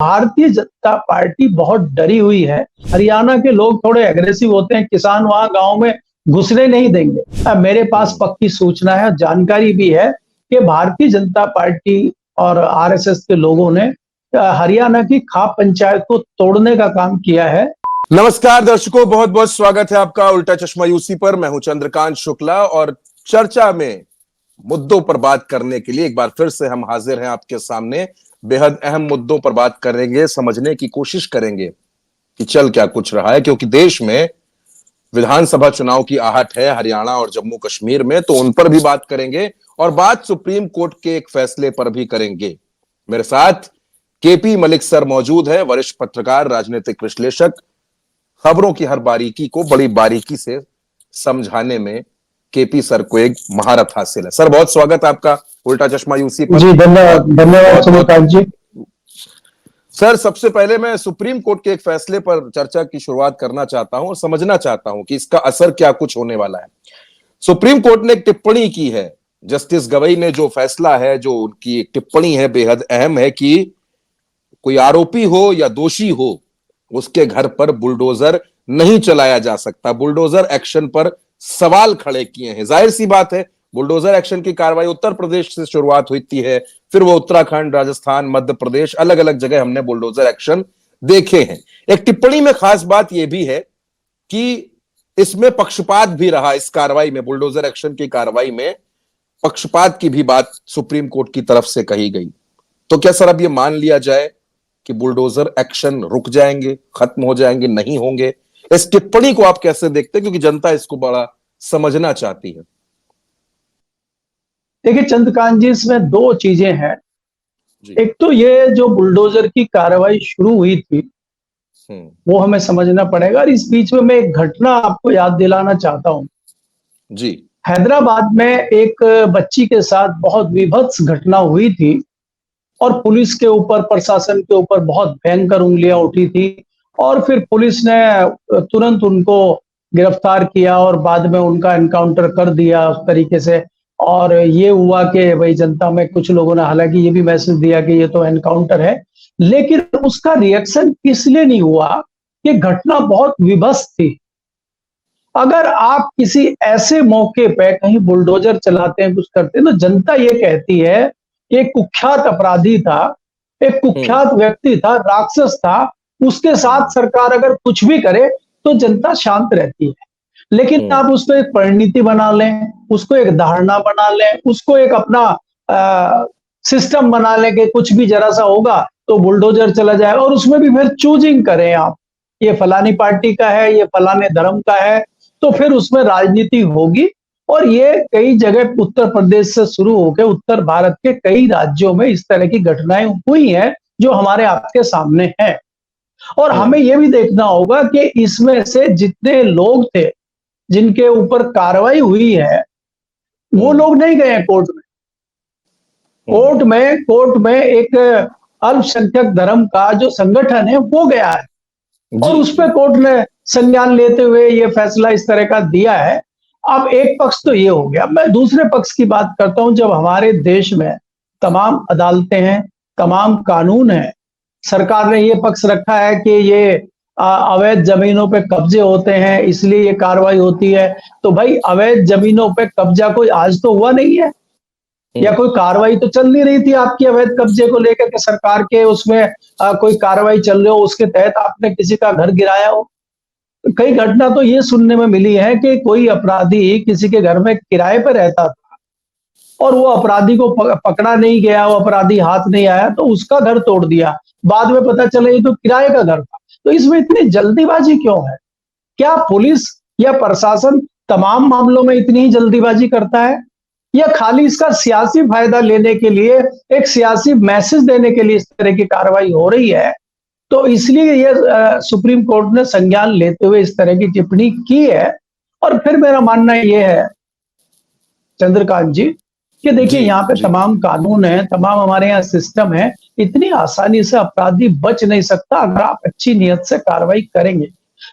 Bharatiya Janata party बहुत डरी हुई है। हरियाणा के लोग थोड़े एग्रेसिव होते हैं, किसान वहां गांव में घुसने नहीं देंगे। मेरे पास पक्की सूचना है, जानकारी भी है कि भारतीय जनता पार्टी और आरएसएस के लोगों ने हरियाणा की खाप पंचायत को तोड़ने का काम किया है। नमस्कार दर्शकों, बहुत बहुत स्वागत है आपका उल्टा चश्मा यूसी पर। मैं हूं चंद्रकांत शुक्ला और चर्चा में मुद्दों पर बात करने के लिए एक बार फिर से हम हाजिर हैं आपके सामने। बेहद अहम मुद्दों पर बात करेंगे, समझने की कोशिश करेंगे कि चल क्या कुछ रहा है, क्योंकि देश में विधानसभा चुनाव की आहट है हरियाणा और जम्मू कश्मीर में, तो उन पर भी बात करेंगे और बात सुप्रीम कोर्ट के एक फैसले पर भी करेंगे। मेरे साथ केपी मलिक सर मौजूद है, वरिष्ठ पत्रकार, राजनीतिक विश्लेषक। खबरों की हर बारीकी को बड़ी बारीकी से समझाने में केपी सर को एक महारत हासिल है। सर, बहुत स्वागत आपका उल्टा चश्मा यूसी पर। जी धन्यवाद चंद्रकांत जी। सर, सबसे पहले मैं सुप्रीम कोर्ट के एक फैसले पर चर्चा की शुरुआत करना चाहता हूं और समझना चाहता हूं कि इसका असर क्या कुछ होने वाला है। सुप्रीम कोर्ट ने एक टिप्पणी की है, जस्टिस गवई ने जो फैसला है, जो उनकी एक टिप्पणी है, बेहद अहम है कि कोई आरोपी हो या दोषी हो, उसके घर पर बुलडोजर नहीं चलाया जा सकता। बुलडोजर एक्शन पर सवाल खड़े किए हैं। जाहिर सी बात है, बुलडोजर एक्शन की कार्रवाई उत्तर प्रदेश से शुरुआत होती है, फिर वो उत्तराखंड, राजस्थान, मध्य प्रदेश, अलग अलग जगह हमने बुलडोजर एक्शन देखे हैं। एक टिप्पणी में खास बात यह भी है कि इसमें पक्षपात भी रहा। इस कार्रवाई में, बुलडोजर एक्शन की कार्रवाई में पक्षपात की भी बात सुप्रीम कोर्ट की तरफ से कही गई। तो क्या सर अब यह मान लिया जाए कि बुलडोजर एक्शन रुक जाएंगे, खत्म हो जाएंगे, नहीं होंगे? इस टिप्पणी को आप कैसे देखते हैं, क्योंकि जनता इसको बड़ा समझना चाहती है? देखिए चंद्रकांत जी, इसमें दो चीजें हैं। एक तो ये जो बुलडोजर की कार्रवाई शुरू हुई थी वो हमें समझना पड़ेगा। और इस बीच में मैं एक घटना आपको याद दिलाना चाहता हूं जी। हैदराबाद में एक बच्ची के साथ बहुत विभत्स घटना हुई थी और पुलिस के ऊपर, प्रशासन के ऊपर बहुत भयंकर उंगलियां उठी थी और फिर पुलिस ने तुरंत उनको गिरफ्तार किया और बाद में उनका एनकाउंटर कर दिया उस तरीके से। और ये हुआ कि भाई जनता में कुछ लोगों ने हालांकि ये भी मैसेज दिया कि ये तो एनकाउंटर है, लेकिन उसका रिएक्शन इसलिए नहीं हुआ कि घटना बहुत विभत्स थी। अगर आप किसी ऐसे मौके पे कहीं बुलडोजर चलाते हैं, कुछ करते हैं, तो जनता ये कहती है कि एक कुख्यात अपराधी था, एक कुख्यात व्यक्ति था, राक्षस था, उसके साथ सरकार अगर कुछ भी करे तो जनता शांत रहती है। लेकिन आप उसको एक परिणति बना लें, उसको एक धारणा बना लें, उसको एक अपना सिस्टम बना लें कि कुछ भी जरा सा होगा तो बुलडोजर चला जाए, और उसमें भी फिर चूजिंग करें आप, ये फलानी पार्टी का है, ये फलाने धर्म का है, तो फिर उसमें राजनीति होगी। और ये कई जगह उत्तर प्रदेश से शुरू होकर उत्तर भारत के कई राज्यों में इस तरह की घटनाएं हुई हैं जो हमारे आपके सामने हैं। और हमें यह भी देखना होगा कि इसमें से जितने लोग थे जिनके ऊपर कार्रवाई हुई है, वो लोग नहीं गए कोर्ट में। कोर्ट में एक अल्पसंख्यक धर्म का जो संगठन है वो गया है और उस पर कोर्ट ने संज्ञान लेते हुए ये फैसला इस तरह का दिया है। अब एक पक्ष तो ये हो गया, मैं दूसरे पक्ष की बात करता हूं। जब हमारे देश में तमाम अदालतें हैं, तमाम कानून हैं, सरकार ने ये पक्ष रखा है कि ये अवैध जमीनों पे कब्जे होते हैं इसलिए ये कार्रवाई होती है, तो भाई अवैध जमीनों पे कब्जा कोई आज तो हुआ नहीं है, या कोई कार्रवाई तो चल नहीं रही थी आपकी अवैध कब्जे को लेकर के सरकार के, उसमें कोई कार्रवाई चल रही हो, उसके तहत आपने किसी का घर गिराया हो। कई घटना तो ये सुनने में मिली है कि कोई अपराधी किसी के घर में किराए पर रहता था और वो अपराधी को पकड़ा नहीं गया, वो अपराधी हाथ नहीं आया तो उसका घर तोड़ दिया, बाद में पता चला ये तो किराए का घर था। तो इसमें इतनी जल्दीबाजी क्यों है? क्या पुलिस या प्रशासन तमाम मामलों में इतनी ही जल्दीबाजी करता है, या खाली इसका सियासी फायदा लेने के लिए, एक सियासी मैसेज देने के लिए इस तरह की कार्रवाई हो रही है? तो इसलिए ये सुप्रीम कोर्ट ने संज्ञान लेते हुए इस तरह की टिप्पणी की है। और फिर मेरा मानना ये है चंद्रकांत जी कि देखिए यहाँ पे तमाम कानून है, तमाम हमारे यहाँ सिस्टम है, इतनी आसानी से अपराधी बच नहीं सकता अगर आप अच्छी नियत से कार्रवाई करेंगे।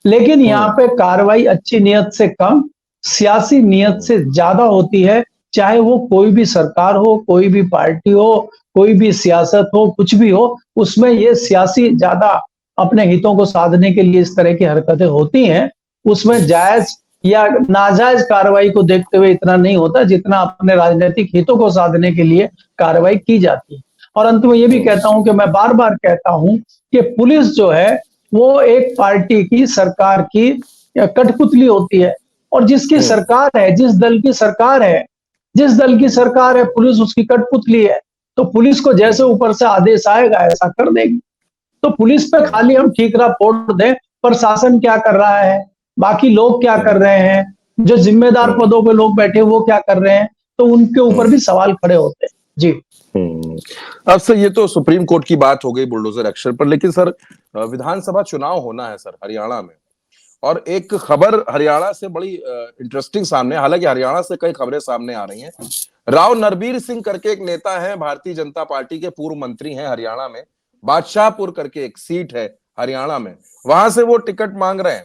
लेकिन यहाँ पे कार्रवाई अच्छी नियत से कम, सियासी नियत से ज्यादा होती है। चाहे वो कोई भी सरकार हो, कोई भी पार्टी हो, कोई भी सियासत हो, कुछ भी हो, उसमें ये सियासी ज्यादा अपने हितों को साधने के लिए इस तरह की हरकतें होती हैं। उसमें जायज या नाजायज कार्रवाई को देखते हुए इतना नहीं होता जितना अपने राजनीतिक हितों को साधने के लिए कार्रवाई की जाती है। और अंत में ये भी कहता हूं कि मैं बार-बार कहता हूं कि पुलिस जो है वो एक पार्टी की, सरकार की कठपुतली होती है। और जिसकी सरकार है, जिस दल की सरकार है, पुलिस उसकी कठपुतली है। तो पुलिस को जैसे ऊपर से आदेश आएगा ऐसा कर देगी। तो पुलिस पे खाली हम ठीकरा फोड़ दें, प्रशासन क्या कर रहा है, बाकी लोग क्या कर रहे हैं, जो जिम्मेदार पदों पे लोग बैठे वो क्या कर रहे हैं, तो उनके ऊपर भी सवाल खड़े होते हैं। जी। अब सर ये तो सुप्रीम कोर्ट की बात हो गई बुलडोजर एक्शन पर, लेकिन सर विधानसभा चुनाव होना है सर हरियाणा में, और एक खबर हरियाणा से बड़ी इंटरेस्टिंग सामने, हालांकि हरियाणा से कई खबरें सामने आ रही हैं। राव नरबीर सिंह करके एक नेता है, भारतीय जनता पार्टी के पूर्व मंत्री हैं हरियाणा में, बादशाहपुर करके एक सीट है हरियाणा में, वहां से वो टिकट मांग रहे हैं,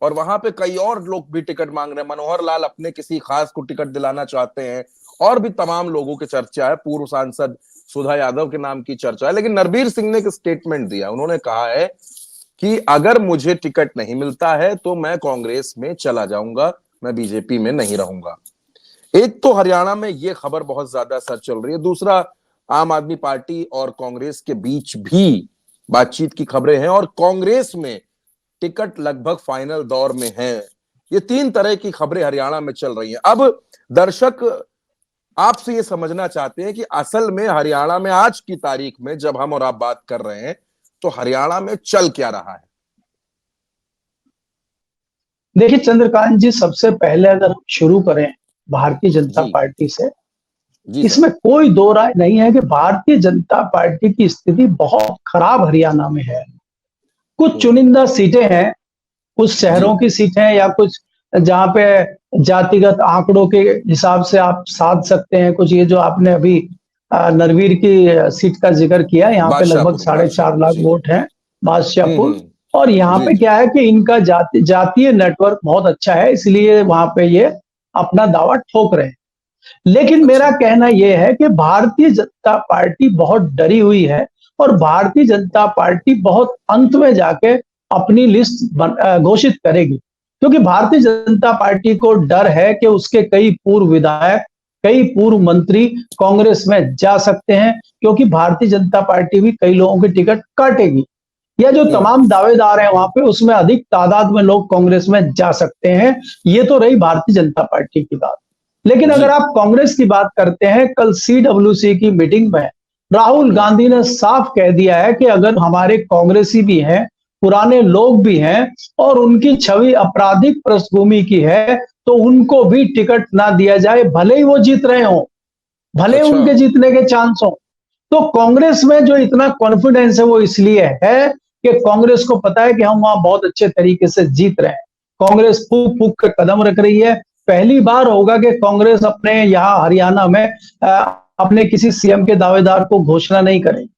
और वहां पे कई और लोग भी टिकट मांग रहे हैं। मनोहर लाल अपने किसी खास को टिकट दिलाना चाहते हैं, और भी तमाम लोगों की चर्चा है, पूर्व सांसद सुधा यादव के नाम की चर्चा है। लेकिन नरबीर सिंह ने एक स्टेटमेंट दिया, उन्होंने कहा है कि अगर मुझे टिकट नहीं मिलता है तो मैं कांग्रेस में चला जाऊंगा, मैं बीजेपी में नहीं रहूंगा। एक तो हरियाणा में यह खबर बहुत ज्यादा सर चल रही है, दूसरा आम आदमी पार्टी और कांग्रेस के बीच भी बातचीत की खबरें हैं, और कांग्रेस में टिकट लगभग फाइनल दौर में है। ये तीन तरह की खबरें हरियाणा में चल रही हैं। अब दर्शक आपसे ये समझना चाहते हैं कि असल में हरियाणा में आज की तारीख में जब हम और आप बात कर रहे हैं तो हरियाणा में चल क्या रहा है। देखिए चंद्रकांत जी, सबसे पहले अगर हम शुरू करें भारतीय जनता पार्टी से, इसमें कोई दो राय नहीं है कि भारतीय जनता पार्टी की स्थिति बहुत खराब हरियाणा में है। कुछ चुनिंदा सीटें हैं, कुछ शहरों की सीटें या कुछ जहां पे जातिगत आंकड़ों के हिसाब से आप साध सकते हैं। कुछ ये जो आपने अभी नरवीर की सीट का जिक्र किया, यहाँ पे लगभग 4.5 लाख वोट हैं, बादशाहपुर। और यहाँ पे क्या है कि इनका जातीय नेटवर्क बहुत अच्छा है, इसलिए वहां पे ये अपना दावा ठोक रहे हैं। लेकिन मेरा कहना यह है कि भारतीय जनता पार्टी बहुत डरी हुई है, और भारतीय जनता पार्टी बहुत अंत में जाके अपनी लिस्ट घोषित करेगी, क्योंकि भारतीय जनता पार्टी को डर है कि उसके कई पूर्व विधायक, कई पूर्व मंत्री कांग्रेस में जा सकते हैं, क्योंकि भारतीय जनता पार्टी भी कई लोगों की टिकट काटेगी, या जो तमाम दावेदार हैं वहां पे उसमें अधिक तादाद में लोग कांग्रेस में जा सकते हैं। ये तो रही भारतीय जनता पार्टी की बात। लेकिन अगर आप कांग्रेस की बात करते हैं, कल CWC की मीटिंग में राहुल गांधी ने साफ कह दिया है कि अगर हमारे कांग्रेसी भी हैं, पुराने लोग भी हैं, और उनकी छवि आपराधिक पृष्ठभूमि की है, तो उनको भी टिकट ना दिया जाए, भले ही वो जीत रहे हो, भले उनके जीतने के चांस हो। तो कांग्रेस में जो इतना कॉन्फिडेंस है वो इसलिए है कि कांग्रेस को पता है कि हम वहां बहुत अच्छे तरीके से जीत रहे हैं। कांग्रेस फूक फूक के कदम रख रही है। पहली बार होगा कि कांग्रेस अपने यहाँ हरियाणा में अपने किसी सीएम के दावेदार को घोषणा नहीं करेगी।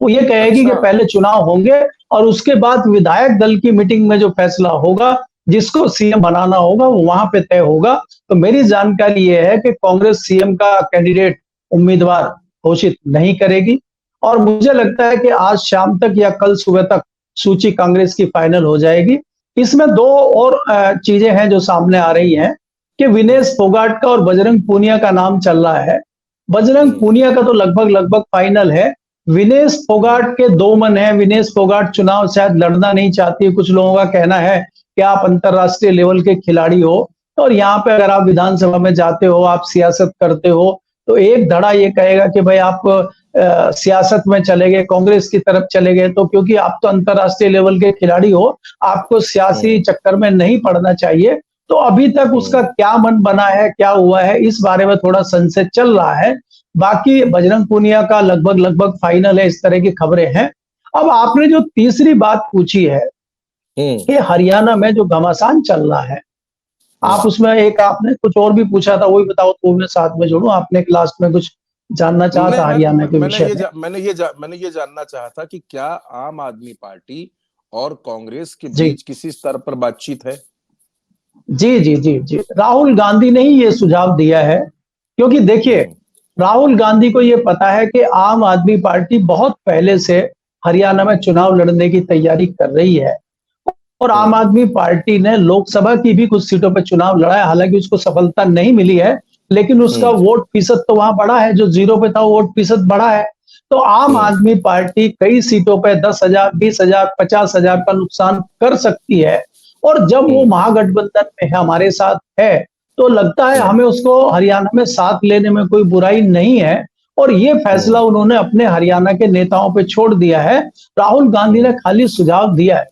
वो ये कहेगी कि पहले चुनाव होंगे और उसके बाद विधायक दल की मीटिंग में जो फैसला होगा, जिसको सीएम बनाना होगा, वो वहां पे तय होगा। तो मेरी जानकारी ये है कि कांग्रेस सीएम का कैंडिडेट, उम्मीदवार घोषित नहीं करेगी, और मुझे लगता है कि आज शाम तक या कल सुबह तक सूची कांग्रेस की फाइनल हो जाएगी। इसमें दो और चीजें हैं जो सामने आ रही हैं कि विनेश फोगाट का और बजरंग पूनिया का नाम चल रहा है। बजरंग पूनिया का तो लगभग फाइनल है। विनेश फोगाट के दो मन है। विनेश फोगाट चुनाव शायद लड़ना नहीं चाहती है। कुछ लोगों का कहना है कि आप अंतरराष्ट्रीय लेवल के खिलाड़ी हो, और यहाँ पे अगर आप विधानसभा में जाते हो, आप सियासत करते हो, तो एक धड़ा ये कहेगा कि भाई आप सियासत में चले गए, कांग्रेस की तरफ चले गए, तो क्योंकि आप तो अंतरराष्ट्रीय लेवल के खिलाड़ी हो, आपको सियासी चक्कर में नहीं पड़ना चाहिए। तो अभी तक उसका क्या मन बना है, क्या हुआ है, इस बारे में थोड़ा संशय चल रहा है। बाकी बजरंग पूनिया का लगभग फाइनल है, इस तरह की खबरें हैं। अब आपने जो तीसरी बात पूछी है कि हरियाणा में जो घमासान चल रहा है, आप उसमें एक आपने कुछ और भी पूछा था, वही बताओ तो मैं साथ में जोड़ूं। आपने लास्ट में कुछ जानना चाहा था हरियाणा के विषय में। मैंने ये जानना चाहा था कि क्या आम आदमी पार्टी और कांग्रेस के बीच किसी स्तर पर बातचीत है? जी। राहुल गांधी ने ही ये सुझाव दिया है क्योंकि देखिए, राहुल गांधी को ये पता है कि आम आदमी पार्टी बहुत पहले से हरियाणा में चुनाव लड़ने की तैयारी कर रही है और आम आदमी पार्टी ने लोकसभा की भी कुछ सीटों पर चुनाव लड़ा है, हालांकि उसको सफलता नहीं मिली है, लेकिन उसका वोट प्रतिशत तो वहां बढ़ा है, जो 0 पे था वो वोट प्रतिशत बढ़ा है। तो आम आदमी पार्टी कई सीटों पे 10,000, 20,000, 50,000 का नुकसान कर सकती है और जब वो महागठबंधन में हमारे साथ है तो लगता है हमें उसको हरियाणा में साथ लेने में कोई बुराई नहीं है और ये फैसला उन्होंने अपने हरियाणा के नेताओं पे छोड़ दिया है। राहुल गांधी ने खाली सुझाव दिया है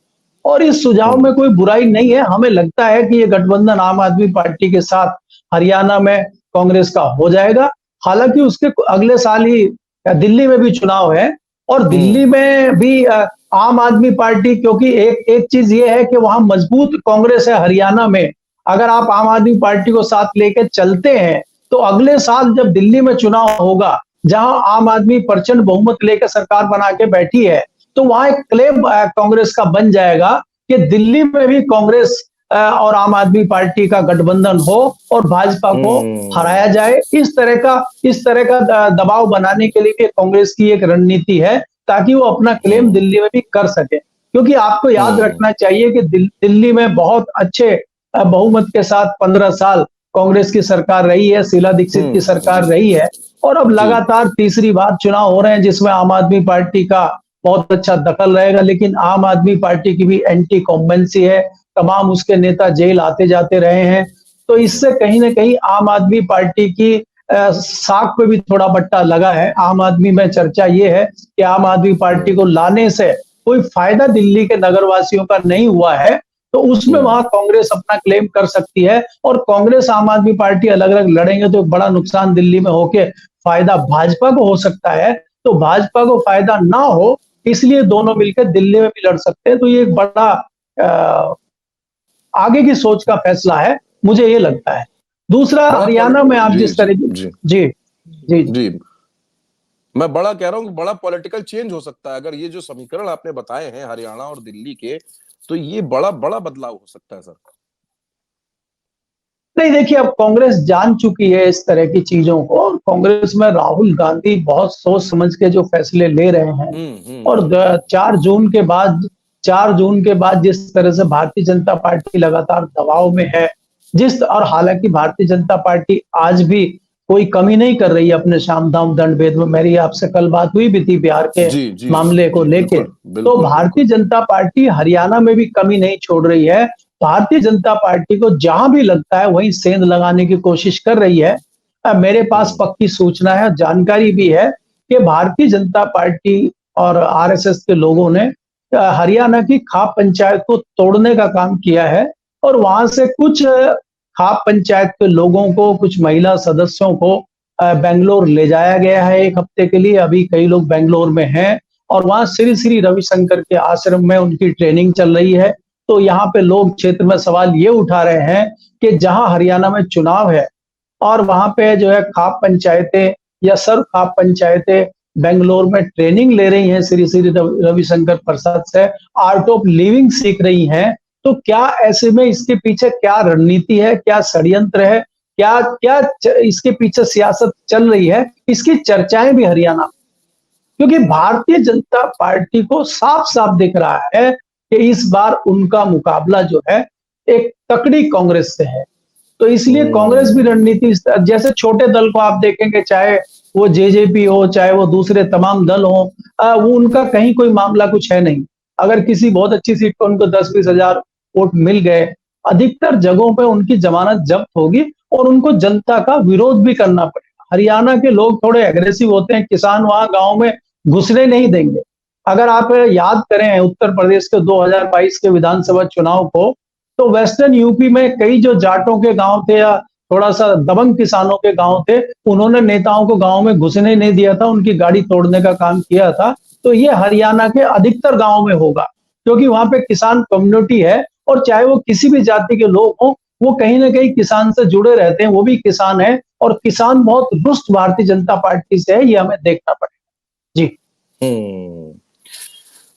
और इस सुझाव में कोई बुराई नहीं है। हमें लगता है कि ये गठबंधन आम आदमी पार्टी के साथ हरियाणा में कांग्रेस का हो जाएगा। हालांकि उसके अगले साल ही दिल्ली में भी चुनाव है और दिल्ली में भी आम आदमी पार्टी, क्योंकि एक एक चीज ये है कि वहां मजबूत कांग्रेस है हरियाणा में। अगर आप आम आदमी पार्टी को साथ लेकर चलते हैं तो अगले साल जब दिल्ली में चुनाव होगा, जहां आम आदमी प्रचंड बहुमत लेकर सरकार बना के बैठी है, तो वहां एक क्लेम कांग्रेस का बन जाएगा कि दिल्ली में भी कांग्रेस और आम आदमी पार्टी का गठबंधन हो और भाजपा को हराया जाए। इस तरह का दबाव बनाने के लिए भी कांग्रेस की एक रणनीति है ताकि वो अपना क्लेम दिल्ली में भी कर सके। क्योंकि आपको याद रखना चाहिए कि दिल्ली में बहुत अच्छे बहुमत के साथ 15 साल कांग्रेस की सरकार रही है, शीला दीक्षित की सरकार रही है और अब लगातार तीसरी बार चुनाव हो रहे हैं जिसमें आम आदमी पार्टी का बहुत अच्छा दखल रहेगा। लेकिन आम आदमी पार्टी की भी एंटी कॉम्बेंसी है, तमाम उसके नेता जेल आते जाते रहे हैं, तो इससे कहीं ना कहीं आम आदमी पार्टी की साख पे भी थोड़ा बट्टा लगा है। आम आदमी में चर्चा ये है कि आम आदमी पार्टी को लाने से कोई फायदा दिल्ली के नगरवासियों का नहीं हुआ है, तो उसमें वहां कांग्रेस अपना क्लेम कर सकती है और कांग्रेस आम आदमी पार्टी अलग अलग लड़ेंगे तो बड़ा नुकसान दिल्ली में होके फायदा भाजपा को हो सकता है। तो भाजपा को फायदा ना हो इसलिए दोनों मिलकर दिल्ली में भी लड़ सकते हैं। तो ये एक बड़ा आगे की सोच का फैसला है, मुझे ये लगता है। दूसरा, हरियाणा में आप जिस तरह जी जी जी जी मैं बड़ा कह रहा हूं कि बड़ा पॉलिटिकल चेंज हो सकता है अगर ये जो समीकरण आपने बताए हैं हरियाणा और दिल्ली के, तो ये बड़ा बड़ा बदलाव हो सकता है सर। नहीं, देखिए, अब कांग्रेस जान चुकी है इस तरह की चीजों को और कांग्रेस में राहुल गांधी बहुत सोच समझ के जो फैसले ले रहे हैं और 4 जून के बाद जिस तरह से भारतीय जनता पार्टी लगातार दबाव में है, और हालांकि भारतीय जनता पार्टी आज भी कोई कमी नहीं कर रही है अपने साम दाम दंड भेद में। मेरी आपसे कल बात हुई भी थी बिहार के मामले को लेके, तो भारतीय जनता पार्टी हरियाणा में भी कमी नहीं छोड़ रही है। भारतीय जनता पार्टी को जहां भी लगता है वहीं सेंध लगाने की कोशिश कर रही है। मेरे पास पक्की सूचना है, जानकारी भी है कि भारतीय जनता पार्टी और आरएसएस के लोगों ने हरियाणा की खाप पंचायत को तोड़ने का काम किया है और वहां से कुछ खाप पंचायत के लोगों को, कुछ महिला सदस्यों को बेंगलोर ले जाया गया है 1 हफ्ते के लिए। अभी कई लोग बेंगलोर में हैं और वहां श्री श्री रविशंकर के आश्रम में उनकी ट्रेनिंग चल रही है। तो यहाँ पे लोग क्षेत्र में सवाल ये उठा रहे हैं कि जहां हरियाणा में चुनाव है और वहां पे जो है खाप पंचायतें या सर्व खाप पंचायतें बेंगलोर में ट्रेनिंग ले रही हैं श्री श्री रविशंकर प्रसाद से, आर्ट ऑफ लिविंग सीख रही हैं, तो क्या ऐसे में इसके पीछे क्या रणनीति है, क्या षड्यंत्र है, क्या क्या इसके पीछे सियासत चल रही है, इसकी चर्चाएं भी हरियाणा में। क्योंकि भारतीय जनता पार्टी को साफ साफ दिख रहा है कि इस बार उनका मुकाबला जो है एक तकड़ी कांग्रेस से है। तो इसलिए कांग्रेस भी रणनीति, जैसे छोटे दल को आप देखेंगे, चाहे वो जेजेपी हो, चाहे वो दूसरे तमाम दल हो, वो उनका कहीं कोई मामला कुछ है नहीं। अगर किसी बहुत अच्छी सीट पर उनको 10-20 हजार वोट मिल गए, अधिकतर जगहों पे उनकी जमानत जब्त होगी और उनको जनता का विरोध भी करना पड़ेगा। हरियाणा के लोग थोड़े एग्रेसिव होते हैं, किसान वहां गांव में घुसने नहीं देंगे। अगर आप याद करें उत्तर प्रदेश के 2022 के विधानसभा चुनाव को, तो वेस्टर्न यूपी में कई जो जाटों के गांव थे या थोड़ा सा दबंग किसानों के गांव थे, उन्होंने नेताओं को गांव में घुसने नहीं दिया था, उनकी गाड़ी तोड़ने का काम किया था। तो ये हरियाणा के अधिकतर गांव में होगा क्योंकि वहां पे किसान कम्युनिटी है और चाहे वो किसी भी जाति के लोग हों, वो कहीं ना कहीं किसान से जुड़े रहते हैं, वो भी किसान है और किसान बहुत रुष्ट भारतीय जनता पार्टी से है, ये हमें देखना पड़ेगा। जी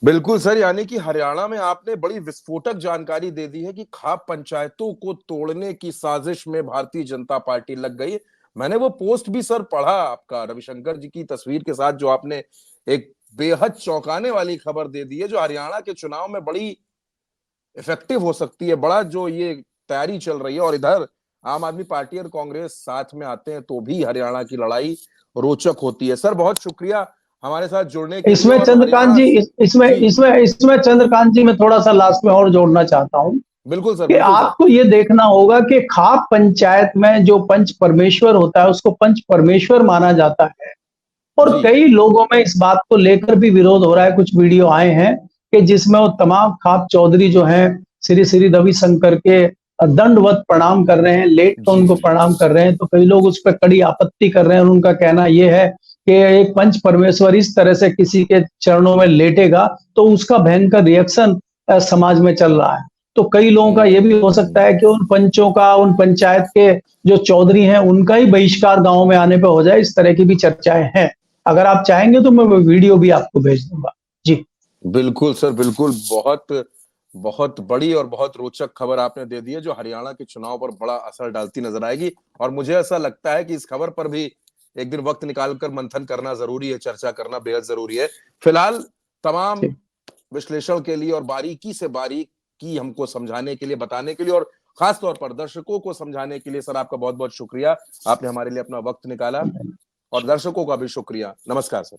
बिल्कुल सर, यानी कि हरियाणा में आपने बड़ी विस्फोटक जानकारी दे दी है कि खाप पंचायतों को तोड़ने की साजिश में भारतीय जनता पार्टी लग गई। मैंने वो पोस्ट भी सर पढ़ा आपका, रविशंकर जी की तस्वीर के साथ, जो आपने एक बेहद चौंकाने वाली खबर दे दी है, जो हरियाणा के चुनाव में बड़ी इफेक्टिव हो सकती है। बड़ा जो ये तैयारी चल रही है, और इधर आम आदमी पार्टी और कांग्रेस साथ में आते हैं तो भी हरियाणा की लड़ाई रोचक होती है। सर बहुत शुक्रिया हमारे साथ जुड़ने के लिए। इसमें और चंद्रकांत हरियाणा जी, इसमें जी इसमें इसमें चंद्रकांत जी, मैं थोड़ा सा लास्ट में और जोड़ना चाहता हूँ बिल्कुल सर, कि बिल्कुल सर। आपको ये देखना होगा कि खाप पंचायत में जो पंच परमेश्वर होता है उसको पंच परमेश्वर माना जाता है। और जी कई लोगों में इस बात को लेकर भी विरोध हो रहा है। कुछ वीडियो आए हैं कि जिसमें वो तमाम खाप चौधरी जो हैं श्री श्री रविशंकर के दंडवत प्रणाम कर रहे हैं, लेट कर जी उनको जी प्रणाम जी कर रहे हैं। तो कई लोग उस पर कड़ी आपत्ति कर रहे हैं, और उनका कहना यह है कि एक पंच परमेश्वर इस तरह से किसी के चरणों में लेटेगा तो उसका भयंकर रिएक्शन समाज में चल रहा है। तो कई लोगों का यह भी हो सकता है कि उन पंचों का, उन पंचायत के जो चौधरी हैं, उनका ही बहिष्कार गांव में आने पे हो जाए। इस तरह की भी चर्चाएं हैं। अगर आप चाहेंगे तो मैं वो वीडियो भी आपको भेज दूंगा। जी बिल्कुल सर, बिल्कुल। बहुत बहुत बड़ी और बहुत रोचक खबर आपने दे दी है, जो हरियाणा के चुनाव पर बड़ा असर डालती नजर आएगी। और मुझे ऐसा लगता है कि इस खबर पर भी एक दिन वक्त निकालकर मंथन करना जरूरी है, चर्चा करना बेहद जरूरी है। फिलहाल तमाम ठीक। विश्लेषण के लिए और बारीकी से बारीकी हमको समझाने के लिए, बताने के लिए, और खास तौर पर दर्शकों को समझाने के लिए सर आपका बहुत बहुत शुक्रिया। आपने हमारे लिए अपना वक्त निकाला, और दर्शकों का भी शुक्रिया। नमस्कार सर।